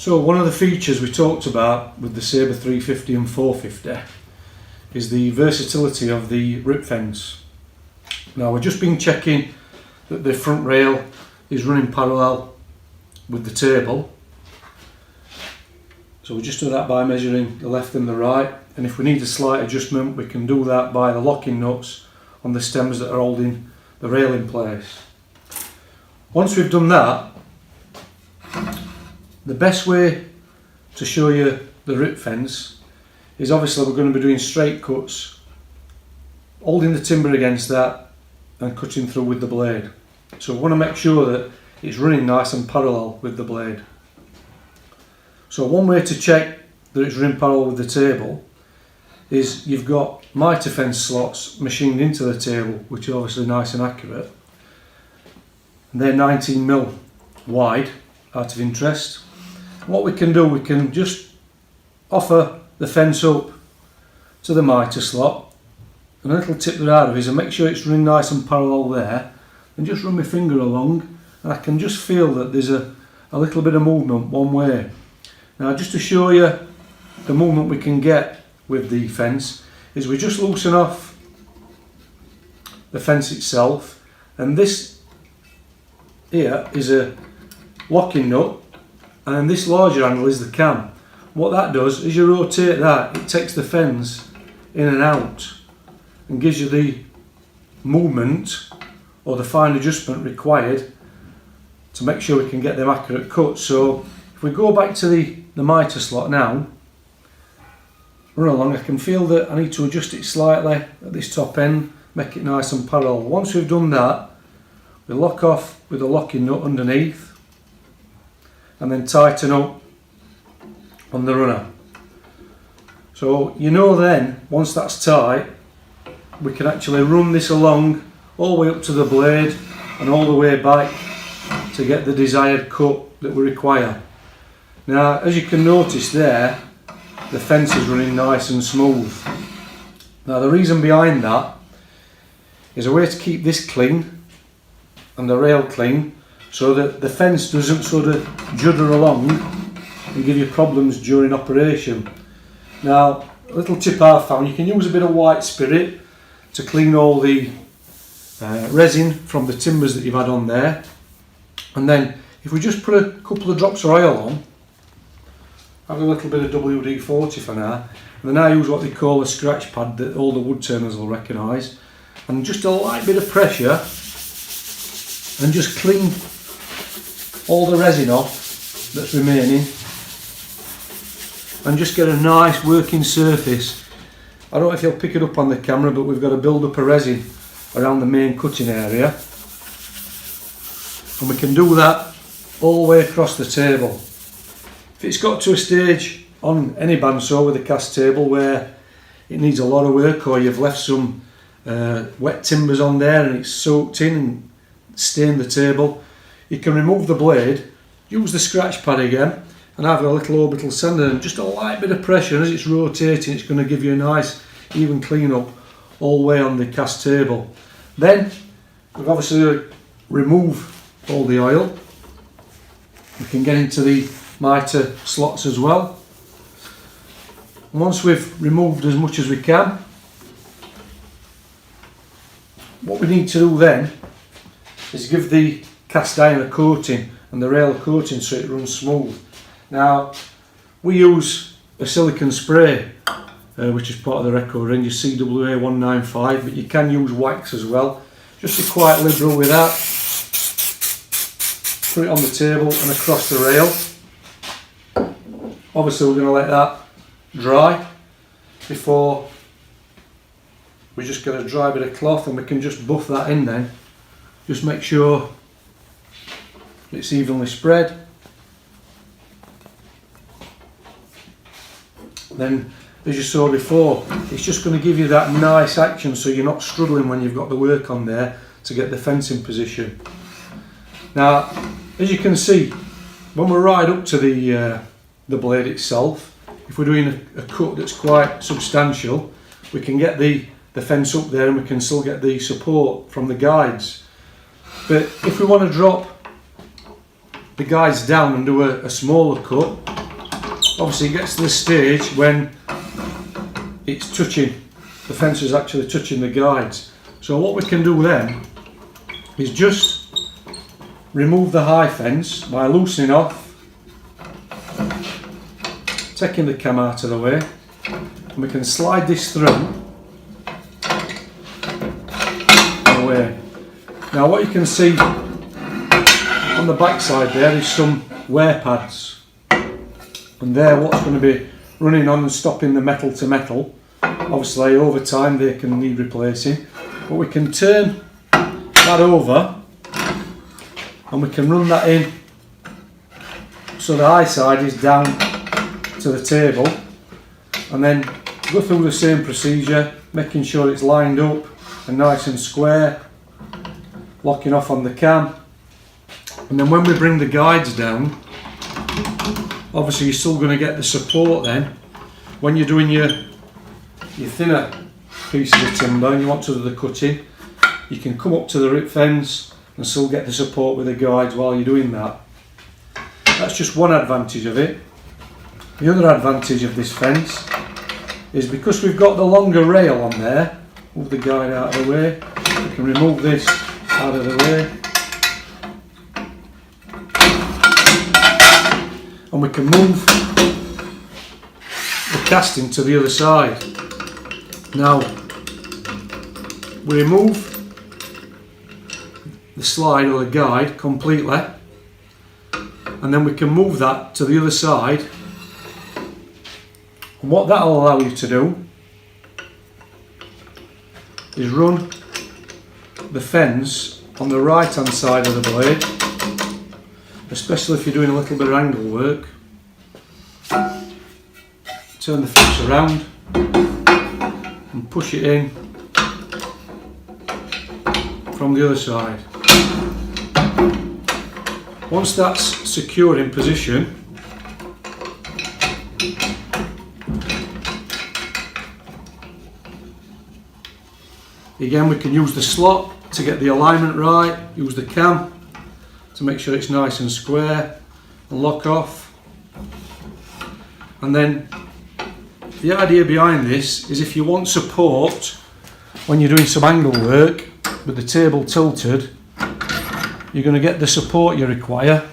So one of the features we talked about with the Sabre-350 and 450 is the versatility of the rip fence. Now we've just been checking that the front rail is running parallel with the table. So we just do that by measuring the left and the right, and if we need a slight adjustment we can do that by the locking nuts on the stems that are holding the rail in place. Once we've done that, the best way to show you the rip fence is obviously we're going to be doing straight cuts, holding the timber against that and cutting through with the blade. So we want to make sure that it's running nice and parallel with the blade. So one way to check that it's running parallel with the table is you've got mitre fence slots machined into the table, which are obviously nice and accurate. And they're 19mm wide, out of interest. What we can do, we can just offer the fence up to the mitre slot, and a little tip that I have is to make sure it's running nice and parallel there, and just run my finger along, and I can just feel that there's a little bit of movement one way. Now just to show you the movement we can get with the fence is we just loosen off the fence itself, and this here is a locking nut, and this larger handle is the cam. What that does is you rotate that, it takes the fence in and out and gives you the movement or the fine adjustment required to make sure we can get them accurate cuts. So if we go back to the mitre slot now, run along, I can feel that I need to adjust it slightly at this top end, make it nice and parallel. Once we've done that, we lock off with a locking nut underneath and then tighten up on the runner. So you know then, once that's tight, we can actually run this along all the way up to the blade and all the way back to get the desired cut that we require. Now as you can notice there, the fence is running nice and smooth. Now the reason behind that is a way to keep this clean and the rail clean, so that the fence doesn't sort of judder along and give you problems during operation. Now a little tip I've found, you can use a bit of white spirit to clean all the resin from the timbers that you've had on there, and then if we just put a couple of drops of oil on, have a little bit of WD-40 for now, and then I use what they call a scratch pad that all the wood turners will recognise, and just a light bit of pressure and just clean all the resin off that's remaining and just get a nice working surface. I don't know if you'll pick it up on the camera, but we've got a build up of resin around the main cutting area, and we can do that all the way across the table. If it's got to a stage on any bandsaw with a cast table where it needs a lot of work, or you've left some wet timbers on there and it's soaked in and stained the table, you can remove the blade, use the scratch pad again, and have a little orbital sander and just a light bit of pressure, and as it's rotating it's going to give you a nice even clean up all the way on the cast table. Then we've obviously remove all the oil. We can get into the mitre slots as well. And once we've removed as much as we can, what we need to do then is give the cast iron a coating and the rail a coating so it runs smooth. Now we use a silicone spray which is part of the Reco range, CWA 195, but you can use wax as well. Just be quite liberal with that. Put it on the table and across the rail. Obviously we're going to let that dry before we just get a dry bit of cloth, and we can just buff that in then. Just make sure it's evenly spread. Then, as you saw before, it's just going to give you that nice action so you're not struggling when you've got the work on there to get the fence in position. Now, as you can see, when we're right up to the blade itself, if we're doing a cut that's quite substantial, we can get the fence up there and we can still get the support from the guides. But if we want to drop the guides down and do a smaller cut, obviously it gets to the stage when it's touching, the fence is actually touching the guides. So what we can do then is just remove the high fence by loosening off, taking the cam out of the way, and we can slide this through and away. Now what you can see on the back side there is some wear pads, and they're what's going to be running on and stopping the metal to metal. Obviously over time they can need replacing, but we can turn that over and we can run that in so the high side is down to the table, and then go through the same procedure, making sure it's lined up and nice and square, locking off on the cam. And then when we bring the guides down, obviously you're still going to get the support then. When you're doing your thinner pieces of timber and you want to do the cutting, you can come up to the rip fence and still get the support with the guides while you're doing that. That's just one advantage of it. The other advantage of this fence is because we've got the longer rail on there, move the guide out of the way, we can remove this out of the way, and we can move the casting to the other side. Now we remove the slide or the guide completely, and then we can move that to the other side. And what that will allow you to do is run the fence on the right hand side of the blade, especially if you're doing a little bit of angle work. Turn the fence around and push it in from the other side. Once that's secure in position, again we can use the slot to get the alignment right, use the cam to make sure it's nice and square, and lock off. And then the idea behind this is if you want support when you're doing some angle work with the table tilted, you're going to get the support you require,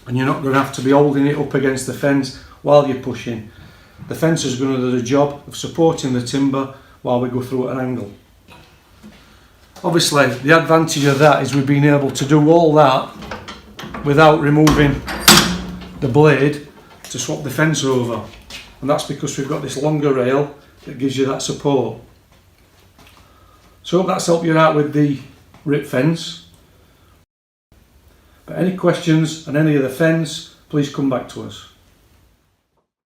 and you're not going to have to be holding it up against the fence while you're pushing. The fence is going to do the job of supporting the timber while we go through at an angle. Obviously the advantage of that is we've been able to do all that without removing the blade to swap the fence over, and that's because we've got this longer rail that gives you that support. So I hope that's helped you out with the rip fence. But any questions on any of the fence, please come back to us.